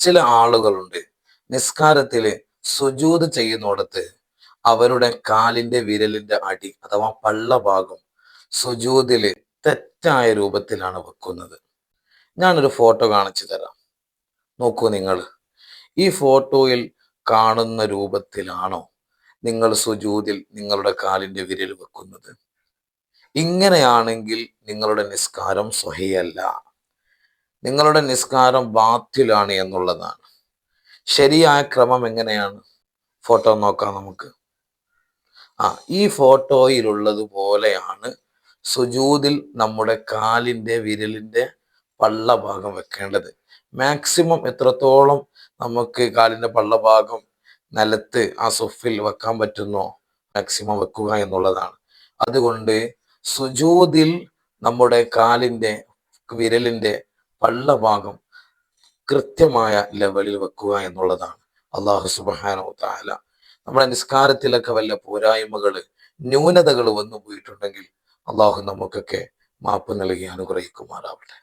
ചില ആളുകളുണ്ട് നിസ്കാരത്തില് സുജൂദ് ചെയ്യുന്നിടത്ത് അവരുടെ കാലിന്റെ വിരലിന്റെ അടി അഥവാ പള്ള ഭാഗം സുജൂദില് തെറ്റായ രൂപത്തിലാണ് വെക്കുന്നത്. ഞാനൊരു ഫോട്ടോ കാണിച്ചു തരാം. നോക്കൂ നിങ്ങൾ. ഈ ഫോട്ടോയിൽ കാണുന്ന രൂപത്തിലാണോ നിങ്ങൾ സുജൂദിൽ നിങ്ങളുടെ കാലിന്റെ വിരൽ വെക്കുന്നത്? ഇങ്ങനെയാണെങ്കിൽ നിങ്ങളുടെ നിസ്കാരം സ്വഹിയല്ല, നിങ്ങളുടെ നിസ്കാരം ബാത്തിലാണ് എന്നുള്ളതാണ്. ശരിയായ ക്രമം എങ്ങനെയാണ്? ഫോട്ടോ നോക്കാം നമുക്ക്. ഈ ഫോട്ടോയിലുള്ളത് പോലെയാണ് സുജൂദിൽ നമ്മുടെ കാലിന്റെ വിരലിന്റെ പള്ള ഭാഗം വെക്കേണ്ടത്. മാക്സിമം എത്രത്തോളം നമുക്ക് കാലിന്റെ പള്ള ഭാഗം നിലത്ത് ആ സുഫിൽ വെക്കാൻ പറ്റുന്നോ മാക്സിമം വെക്കുക എന്നുള്ളതാണ്. അതുകൊണ്ട് സുജൂദിൽ നമ്മുടെ കാലിന്റെ വിരലിന്റെ പള്ള ഭാഗം കൃത്യമായ ലെവലിൽ വെക്കുക എന്നുള്ളതാണ്. അല്ലാഹു സുബ്ഹാനഹു വ തആല നമ്മുടെ നിസ്കാരത്തിലൊക്കെ വല്ല പോരായ്മകള് ന്യൂനതകൾ വന്നു പോയിട്ടുണ്ടെങ്കിൽ അള്ളാഹു നമുക്കൊക്കെ മാപ്പ് നൽകി അനുഗ്രഹിക്കുമാറാവട്ടെ.